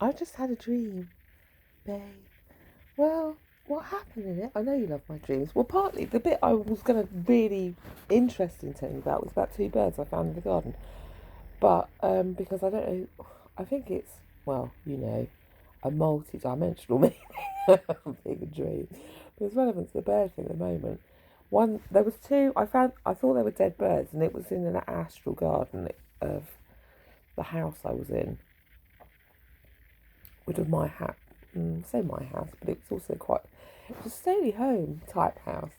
I just had a dream, babe. Well, what happened in it? I know you love my dreams. Well, partly the bit I was going to really interesting tell you about was about two birds I found in the garden. But because I don't know, I think it's, well, a multi-dimensional meaning of being a dream. But it's relevant to the bird thing at the moment. One, there was two. I thought they were dead birds, and it was in an astral garden of the house I was in, which was my house. Say my house, but it was also it was a stay home type house,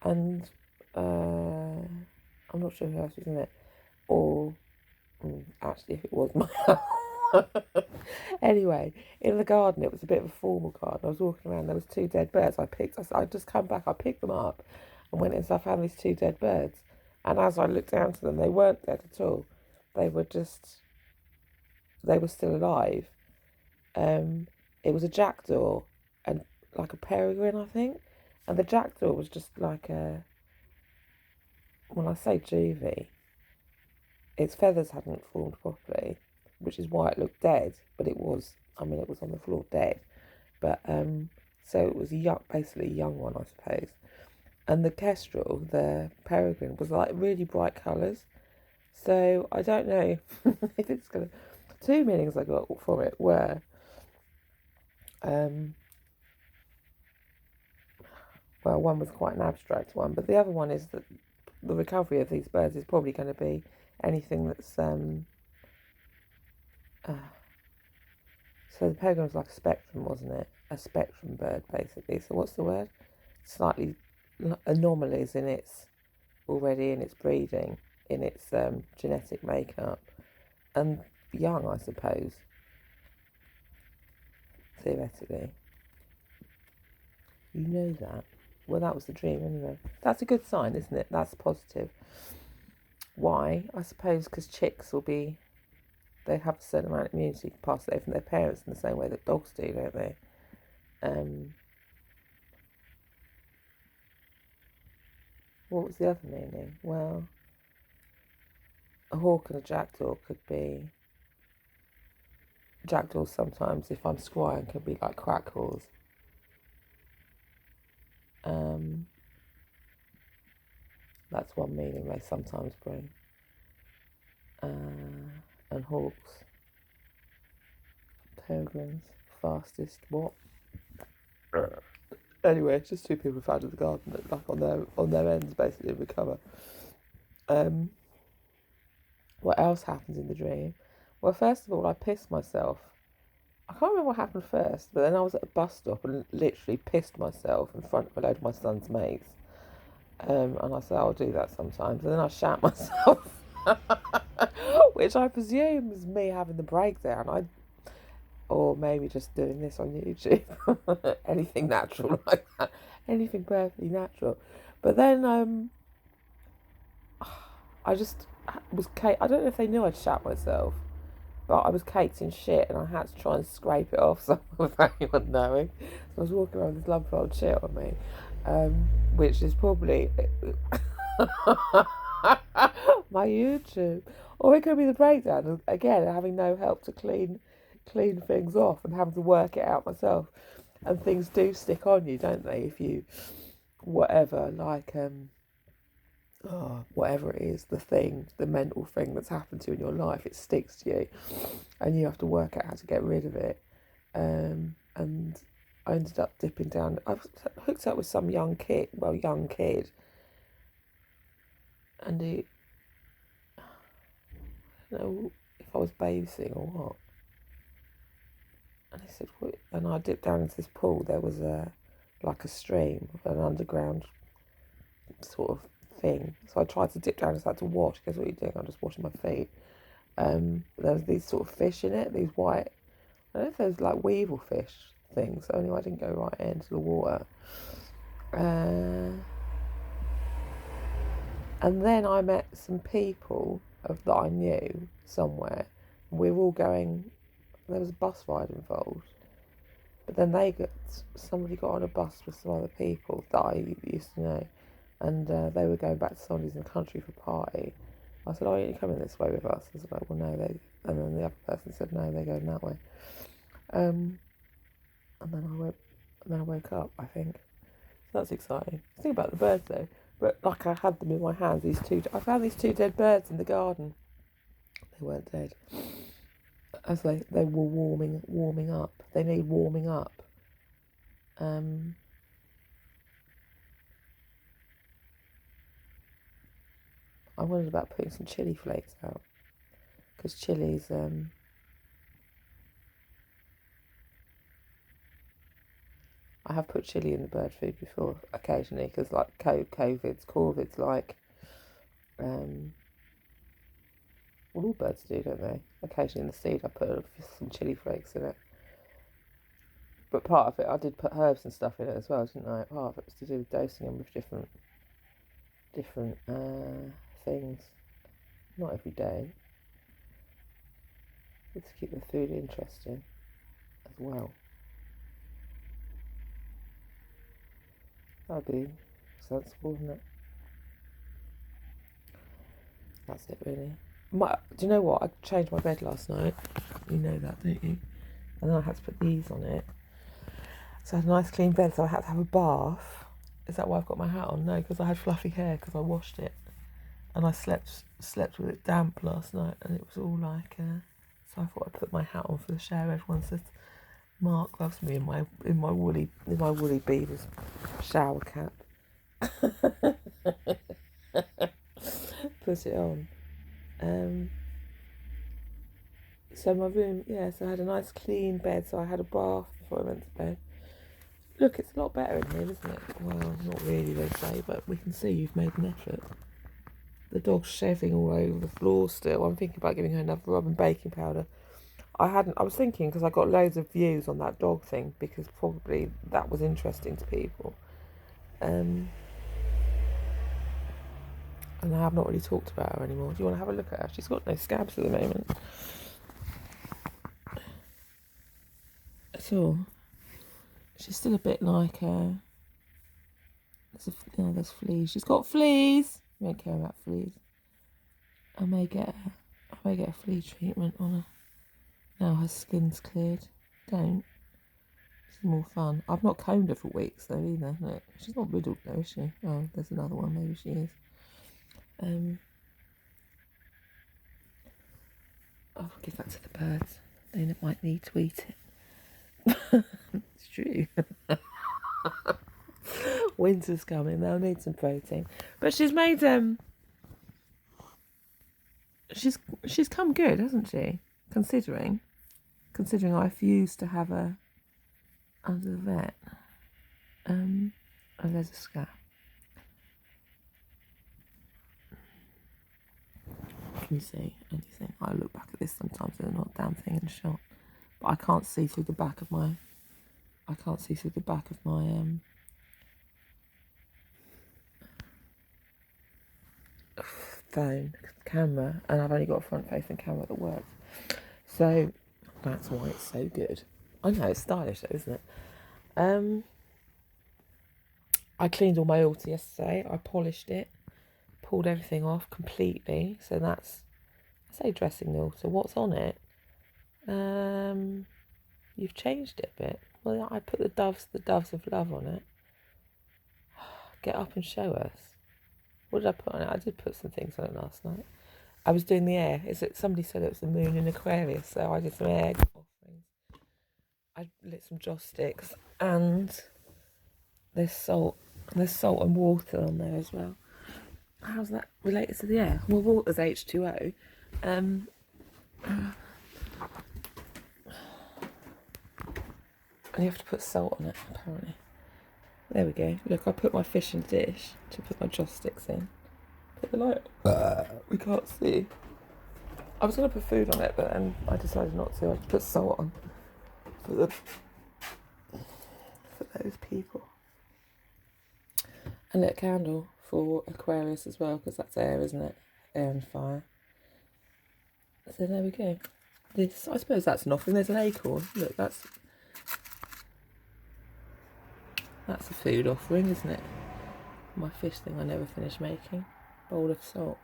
and I'm not sure who else was in it, or actually if it was my house. Anyway, in the garden, it was a bit of a formal garden. I was walking around, there was two dead birds. I'd just come back, I picked them up and went in, so I found these two dead birds. And as I looked down to them, they weren't dead at all. They were still alive. It was a jackdaw and like a peregrine, I think. And the jackdaw was just like when I say juvie, its feathers hadn't formed properly, which is why it looked dead. But it was on the floor dead. But so it was basically a young one, I suppose. And the kestrel, the peregrine, was like really bright colours. So I don't know if it's gonna. Two meanings I got from it were, well, one was quite an abstract one, but the other one is that the recovery of these birds is probably going to be anything that's so the peregrine was like a spectrum, wasn't it? A spectrum bird, basically. So what's the word? Slightly anomalies in its breeding, in its genetic makeup, and young, I suppose, theoretically. You know that. Well, that was the dream anyway. That's a good sign, isn't it? That's positive. Why? I suppose because chicks they have a certain amount of immunity to pass it over from their parents in the same way that dogs do, don't they? What was the other meaning? Well, a hawk and a jackdaw could be. Jackdaws sometimes, if I'm scrying, can be like crackles. That's one meaning they sometimes bring. And hawks, peregrines, fastest, what? Anyway, it's just two people found in the garden that like on their ends basically recover. What else happens in the dream? Well, first of all, I pissed myself. I can't remember what happened first, but then I was at a bus stop and literally pissed myself in front of a load of my son's mates. And I said, I'll do that sometimes. And then I shat myself, which I presume is me having the breakdown. Or maybe just doing this on YouTube. Anything natural like that. Anything perfectly natural. But then I just was I don't know if they knew I'd shat myself, but I was caked in shit and I had to try and scrape it off without anyone knowing. So I was walking around with this lump of old shit on me, which is probably my YouTube. Or it could be the breakdown, and again, having no help to clean things off and having to work it out myself. And things do stick on you, don't they? If you, whatever, like, whatever it is, the mental thing that's happened to you in your life, it sticks to you, and you have to work out how to get rid of it. And I ended up dipping down. I was hooked up with some young kid, and he, I don't know if I was babysitting or what. And he said, what? And I dipped down into this pool. There was like a stream, an underground sort of thing. So I tried to dip down and started to wash. He goes, what are you doing? I'm just washing my feet. There was these sort of fish in it, these white, I don't know if there's like weevil fish things. So anyway, I didn't go right into the water. And then I met some people that I knew somewhere. We were all going, there was a bus ride involved. But then somebody got on a bus with some other people that I used to know. And they were going back to somebody's in the country for a party. I said, oh, you're coming this way with us? I was like, well, no, and then the other person said, no, they're going that way. And then I woke up, I think. So that's exciting. Think about the birds though. But like I had them in my hands, I found these 2 dead birds in the garden. They weren't dead. As they were warming up. They need warming up. I wondered about putting some chili flakes out. Because chili's, I have put chili in the bird food before, occasionally, because like Corvids like, well, all birds do, don't they? Occasionally in the seed I put some chili flakes in it. But part of it, I did put herbs and stuff in it as well, didn't I? Part of it was to do with dosing them with different things. Not every day. Good to keep the food interesting as well. That'd be sensible, wouldn't it? That's it, really. Do you know what? I changed my bed last night. You know that, don't you? And then I had to put these on it. So I had a nice clean bed, so I had to have a bath. Is that why I've got my hat on? No, because I had fluffy hair because I washed it. And I slept with it damp last night, and it was all like... so I thought I'd put my hat on for the shower. Everyone says Mark loves me in my woolly beavers shower cap. Put it on. So my room, so I had a nice clean bed, so I had a bath before I went to bed. Look, it's a lot better in here, isn't it? Well, not really, they say, but we can see you've made an effort. The dog's shedding all over the floor still. I'm thinking about giving her another rub and baking powder. I was thinking, because I got loads of views on that dog thing, because probably that was interesting to people. And I have not really talked about her anymore. Do you want to have a look at her? She's got no scabs at the moment. At all. She's still a bit like there's fleas. She's got fleas. I don't care about fleas. I may get a flea treatment on her. Now her skin's cleared. Don't. It's more fun. I've not combed her for weeks though either. No, she's not riddled though, is she? Oh, there's another one. Maybe she is. I'll give that to the birds. They might need to eat it. It's true. Winter's coming. They'll need some protein. But she's made she's come good, hasn't she? Considering I refused to have her under the vet. Oh, there's a scab. Can you see anything? I look back at this sometimes and there's not a damn thing in the shot. But I can't see through the back of my phone camera, and I've only got a front facing camera that works. So that's why it's so good. I know, it's stylish though, isn't it? I cleaned all my altar yesterday. I polished it, pulled everything off completely. So that's, I say dressing the altar. What's on it? You've changed it a bit. Well, I put the doves of love on it. Get up and show us. What did I put on it? I did put some things on it last night. I was doing the air. Somebody said it was the moon in Aquarius, so I did some air offerings. I lit some joss sticks, and there's salt and water on there as well. How's that related to the air? Well, water's H2O. And you have to put salt on it, apparently. There we go. Look, I put my fish in a dish to put my joss sticks in. Put the light on. We can't see. I was going to put food on it, but then I decided not to. I just put salt on for those people. And lit a candle for Aquarius as well, because that's air, isn't it? Air and fire. So there we go. I suppose that's an offering. There's an acorn. Look, that's a food offering, isn't it? My fish thing I never finished making. Bowl of salt.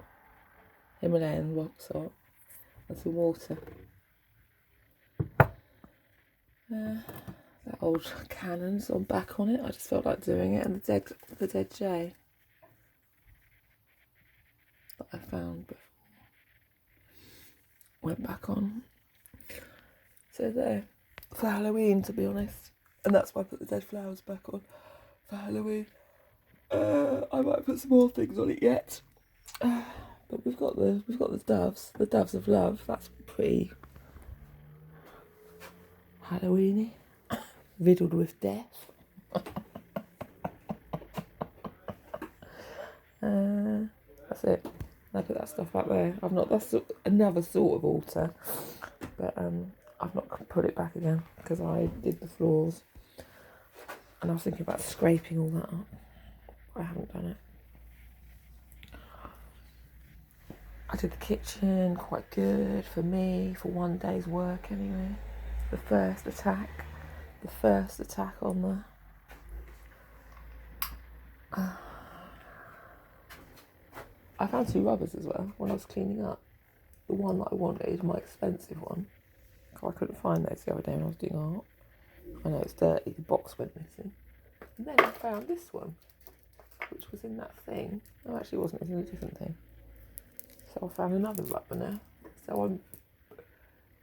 Himalayan rock salt. And some water. That old Canon's on back on it. I just felt like doing it, and the dead J that I found before went back on. So there, for Halloween, to be honest, and that's why I put the dead flowers back on for Halloween. I might put some more things on it yet, but we've got the doves of love. That's pretty Halloweeny, riddled with death. That's it. I put that stuff back there. That's another sort of altar, but I've not put it back again because I did the floors, and I was thinking about scraping all that up. I haven't done it. I did the kitchen, quite good for me, for one day's work anyway. The first attack on the I found 2 rubbers as well when I was cleaning up. The one that I wanted, my expensive one, because I couldn't find those the other day when I was doing art. I know it's dirty, the box went missing. And then I found this one, which was in that thing. No, actually it wasn't, it was in a different thing. So I found another rubber now. So I'm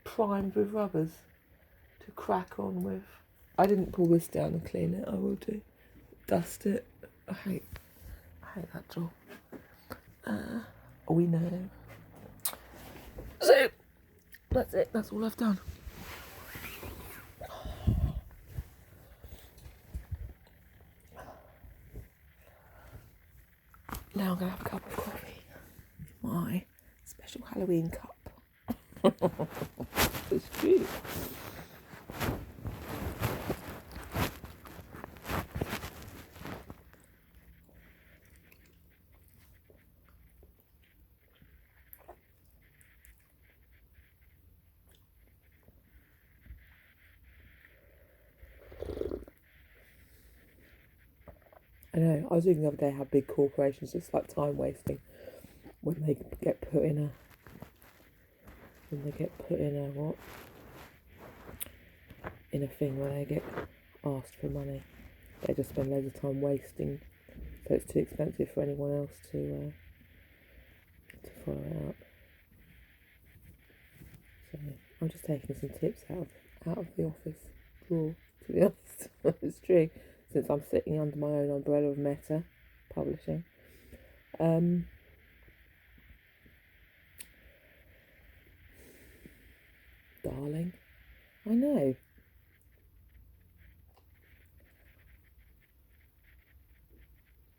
primed with rubbers to crack on with. I didn't pull this down and clean it, I will do. Dust it. I hate that job. We know. So, that's it, that's all I've done. Now I'm going to have a cup of coffee. My special Halloween cup. It's cute. I know, I was reading the other day how big corporations just like time wasting when they get put in a what? In a thing where they get asked for money. They just spend loads of time wasting, so it's too expensive for anyone else to follow it up. So I'm just taking some tips out of the office drawer, to be honest. It's true, since I'm sitting under my own umbrella of Meta Publishing. Darling, I know.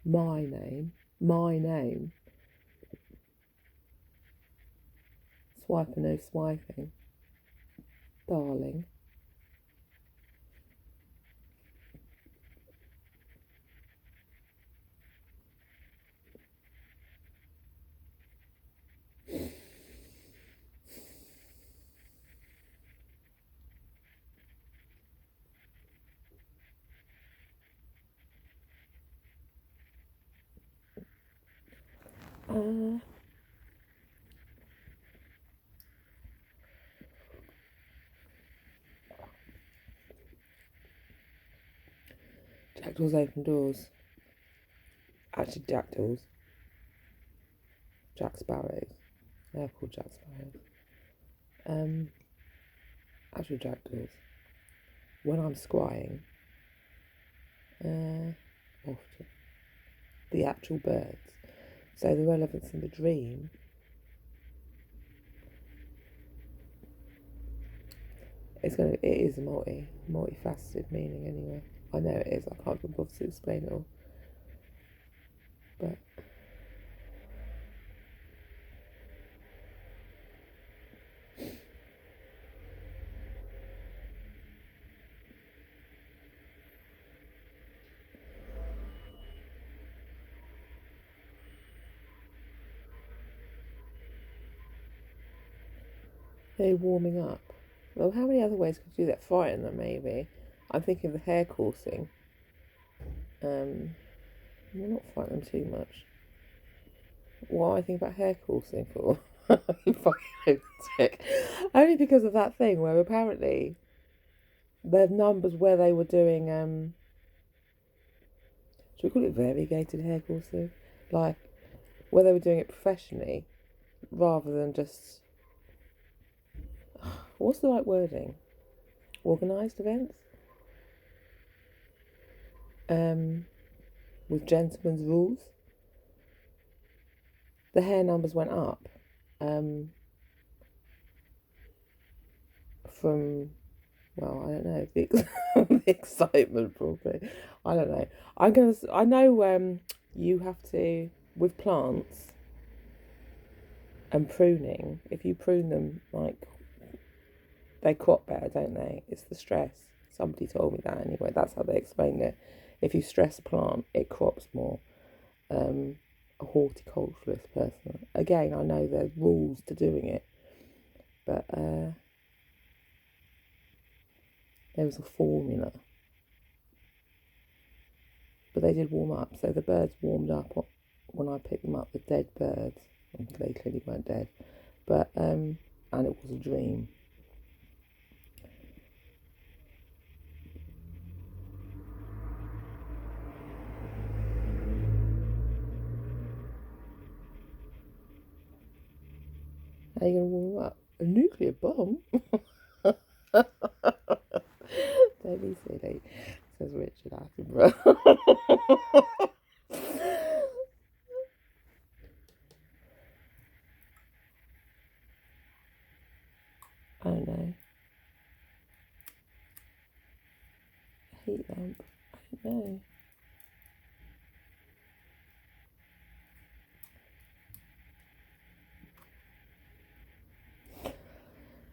My name. Swipe or no swiping. Darling. Jackdaws open doors. Actually, jackdaws. Jack sparrows. They're called Jack sparrows. Actual jackdaws. When I'm scrying, often the actual birds. So the relevance in the dream it is a multifaceted meaning anyway. I know it is, I can't be bothered to explain it all. But they're warming up. Well, how many other ways could you do that? Frighten them, maybe. I'm thinking of the hair coursing. We'll not frighten them too much. What I think about hair coursing for? You fucking lunatic. Only because of that thing where apparently the numbers where they were doing, should we call it variegated hair courses? Like, where they were doing it professionally rather than just, what's the right wording? Organised events? With gentlemen's rules. The hair numbers went up. From, well, I don't know, the excitement probably. I don't know. I know you have to, with plants and pruning, if you prune them, like, they crop better, don't they? It's the stress. Somebody told me that anyway. That's how they explained it. If you stress a plant, it crops more. A horticulturalist person. Again, I know there's rules to doing it, but there was a formula. But they did warm up, so the birds warmed up when I picked them up, the dead birds. They clearly weren't dead, but and it was a dream. How are you going to warm them up? A nuclear bomb? Don't be silly, says Richard Attenborough. I don't know. A heat lamp? I don't know.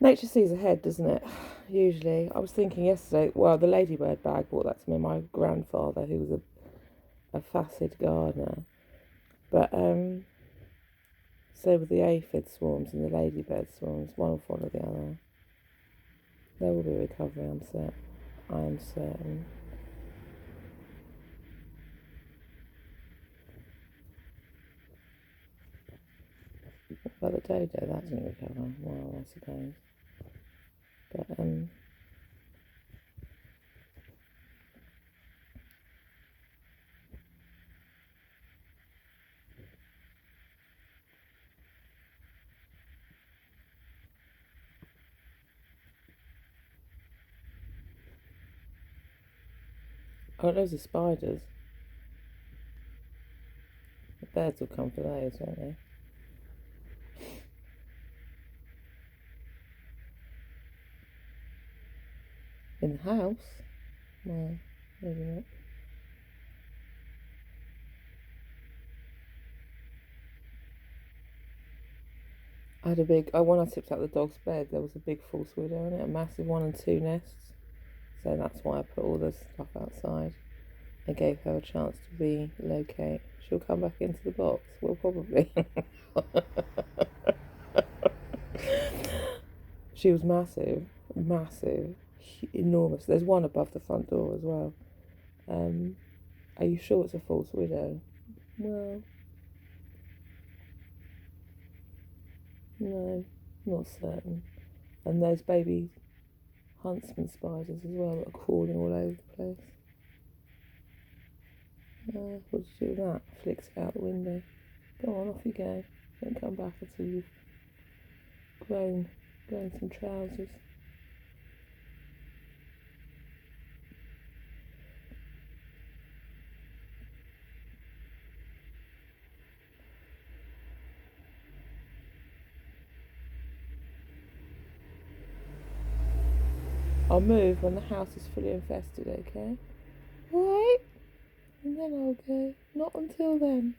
Nature sees ahead, doesn't it? Usually. I was thinking yesterday, well, the ladybird bag brought that to me. My grandfather, who was a facet gardener. But so with the aphid swarms and the ladybird swarms, one will follow the other. There will be recovery, I am certain. But the dodo, that didn't recover. Well, I suppose. But oh, those are spiders. The birds will come for those, won't they? In the house? No, maybe not. when I tipped out the dog's bed, there was a big false widow in it, a massive 1 and 2 nests. So that's why I put all the stuff outside. I gave her a chance to relocate. She'll come back into the box. Well, probably. She was massive, enormous. There's one above the front door as well. Are you sure it's a false widow? Well, no, not certain. And there's baby huntsman spiders as well that are crawling all over the place. What did you do with that? Flicks it out the window. Go on, off you go. Don't come back until you've grown some trousers. I'll move when the house is fully infested, okay? Alright? And then I'll go. Not until then.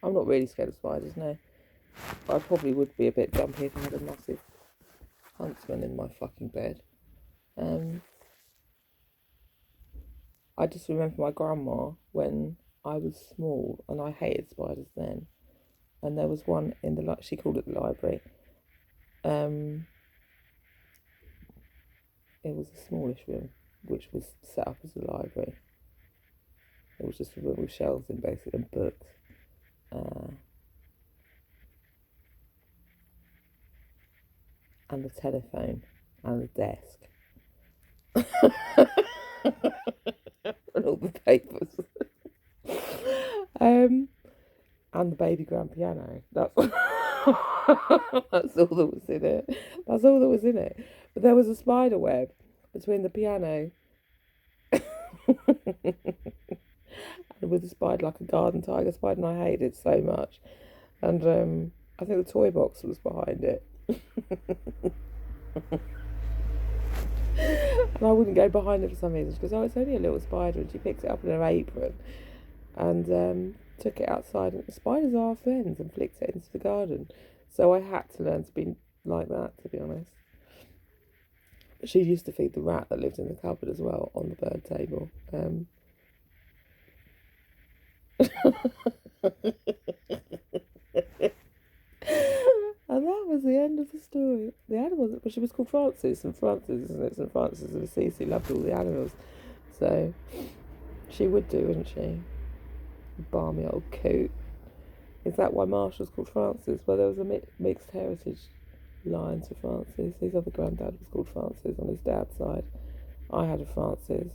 I'm not really scared of spiders, no. But I probably would be a bit jumpy if I had a massive huntsman in my fucking bed. I just remember my grandma when I was small, and I hated spiders then. And there was one in the she called it the library. It was a smallish room, which was set up as a library. It was just a room with shelves in basically and books. And the telephone and the desk. And all the papers. And the baby grand piano. That's that's all that was in it. That's all that was in it. But there was a spider web between the piano and with the spider, like a garden tiger spider, and I hated it so much. And I think the toy box was behind it. And I wouldn't go behind it for some reason. She goes, "Oh, it's only a little spider," and she picks it up in her apron and took it outside. And the spiders are our friends, and flicked it into the garden. So I had to learn to be like that, to be honest. She used to feed the rat that lived in the cupboard as well on the bird table. And that was the end of the story. The animals, but she was called Frances, and Frances, isn't it? St. Francis of Assisi loved all the animals. So she would do, wouldn't she? Balmy old coot. Is that why Marshall's called Francis? Well, there was a mixed heritage line to Francis. His other granddad was called Francis on his dad's side. I had a Francis,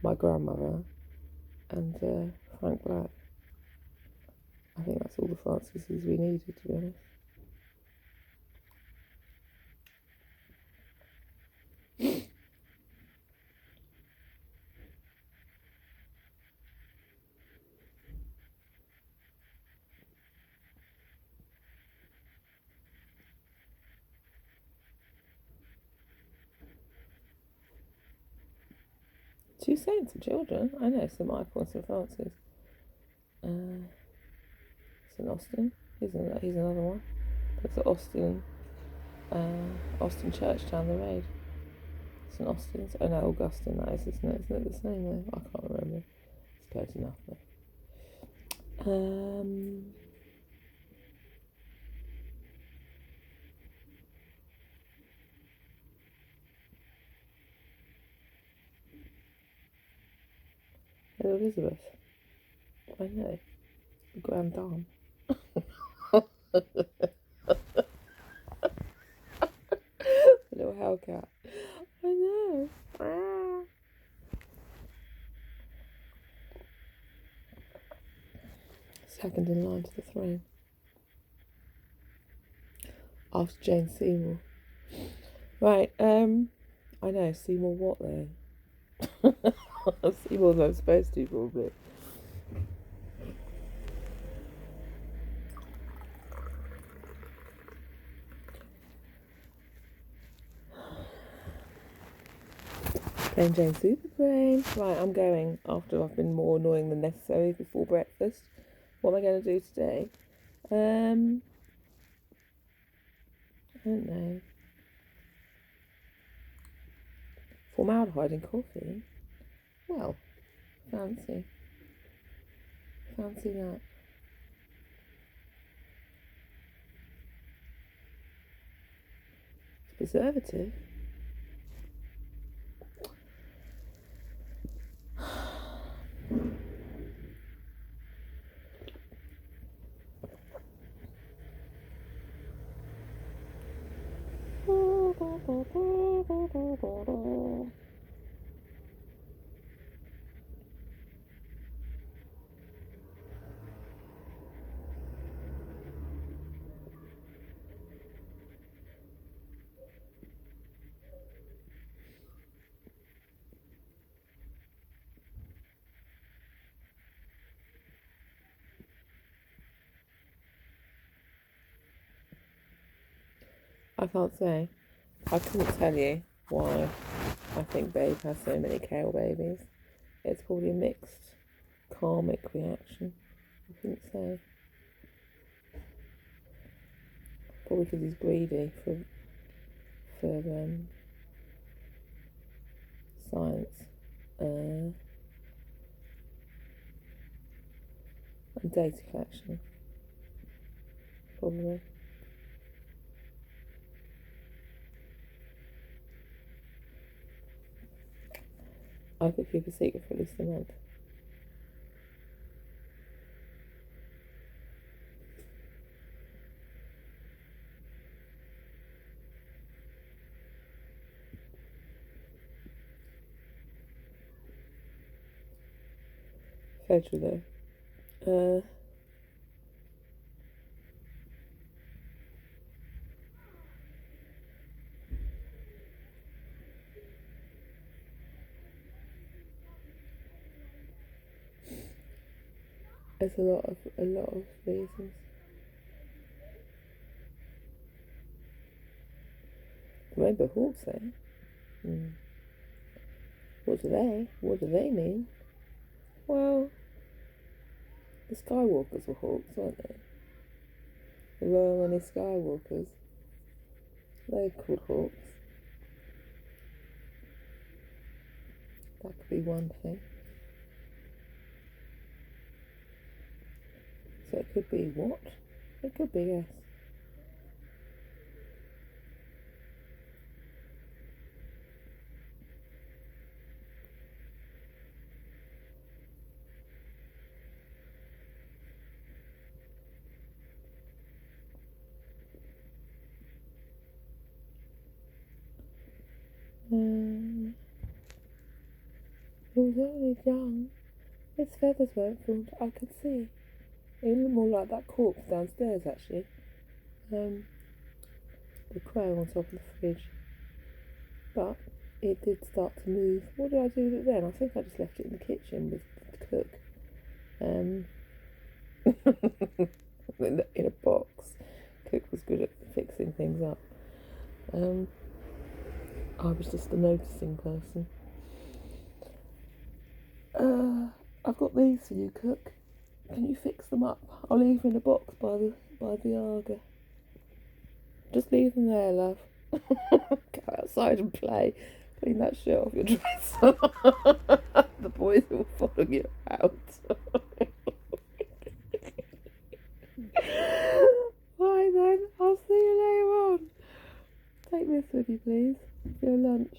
my grandmother, and Frank Black. I think that's all the Francis we needed, to be honest. Two saints of children. I know St. Michael and St. Francis. St. Austin. He's another one. There's Austin Church down the road. St. Austin's. Oh no, Augustine that is, isn't it? Isn't it the same though? I can't remember. It's close enough though. Hello, Elizabeth. I know. The Grand Dame. The little hellcat. I know. Second in line to the throne. After Jane Seymour. Right, I know, Seymour what though? Seymour than I'm supposed to, probably. Plain Jane Super Brain. Right, I'm going after I've been more annoying than necessary before breakfast. What am I going to do today? I don't know. Formaldehyde in coffee? Well, fancy. Fancy that. It's preservative. I can't say. I couldn't tell you why I think Babe has so many kale babies. It's probably a mixed karmic reaction. I think so. Probably because he's greedy for science. And data collection. Probably. I could keep a secret for at least a month. Photo though. There's a lot of reasons. Rainbow hawks, eh? What do they mean? Well, the Skywalkers were hawks, weren't they? The Royal Money Skywalkers. They're called hawks. That could be one thing. So it could be what? It could be, yes. He was only young. His feathers weren't formed, I could see. He looked more like that corpse downstairs, actually. The crow on top of the fridge. But it did start to move. What did I do with it then? I think I just left it in the kitchen with the cook. In a box. Cook was good at fixing things up. I was just a noticing person. I've got these for you, Cook. Can you fix them up? I'll leave them in a box by the Arga. Just leave them there, love. Go outside and play. Clean that shit off your dress. The boys will follow you out. Right then, I'll see you later on. Take this with you, please. For your lunch.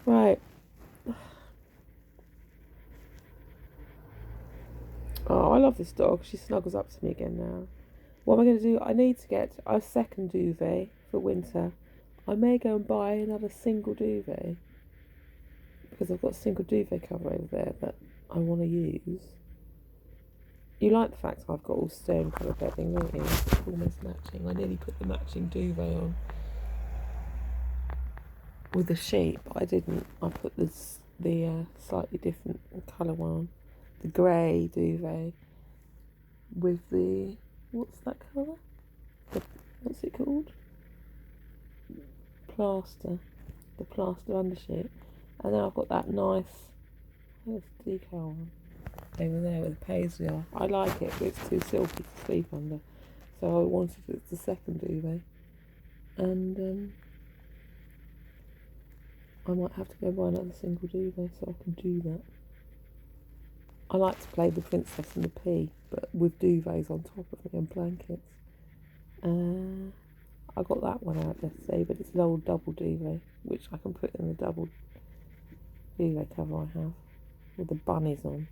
Right. Oh, I love this dog. She snuggles up to me again now. What am I going to do? I need to get a second duvet for winter. I may go and buy another single duvet because I've got a single duvet cover over there that I want to use. You like the fact I've got all stone colour bedding, don't you? It's almost matching. I nearly put the matching duvet on with the sheet, but I didn't. I put the slightly different colour one on. The grey duvet with the, what's that colour? What's it called? Plaster. The plaster undersheet. And then I've got that nice, where's the decal one? Over there with the paisley on. I like it, but it's too silky to sleep under. So I wanted it as the second duvet. And I might have to go buy another single duvet so I can do that. I like to play the Princess and the Pea, but with duvets on top of me and blankets. I got that one out yesterday, but it's an old double duvet, which I can put in the double duvet cover I have, with the bunnies on.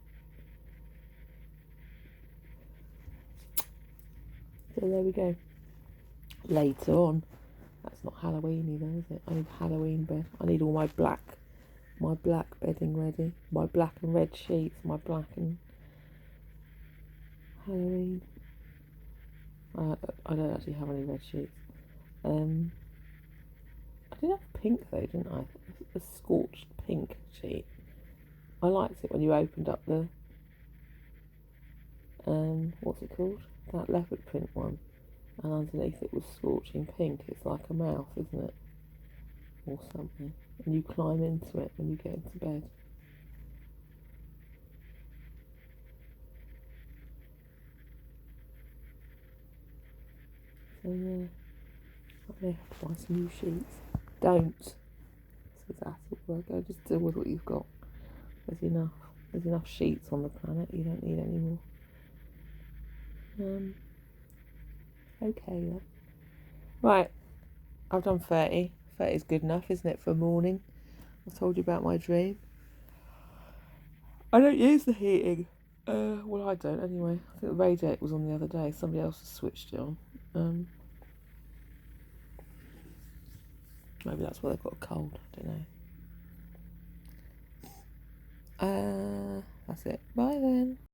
So there we go. Later on. That's not Halloweeny though, is it? I need a Halloween bed. I need all my black bedding ready. My black and red sheets, my black and Halloween. I don't actually have any red sheets. I did have pink though, didn't I? A scorched pink sheet. I liked it when you opened up the what's it called? That leopard print one. And underneath it was scorching pink. It's like a mouth, isn't it? Or something. And you climb into it when you get into bed. So yeah, I may have to buy some new sheets. Don't. It's acid work. Go just deal with what you've got. There's enough. There's enough sheets on the planet. You don't need any more. Okay then. Right, I've done 30. 30 is good enough, isn't it, for a morning? I told you about my dream. I don't use the heating. Well, I don't anyway. I think the radiator was on the other day. Somebody else has switched it on. Maybe that's why they've got a cold. I don't know. That's it. Bye then.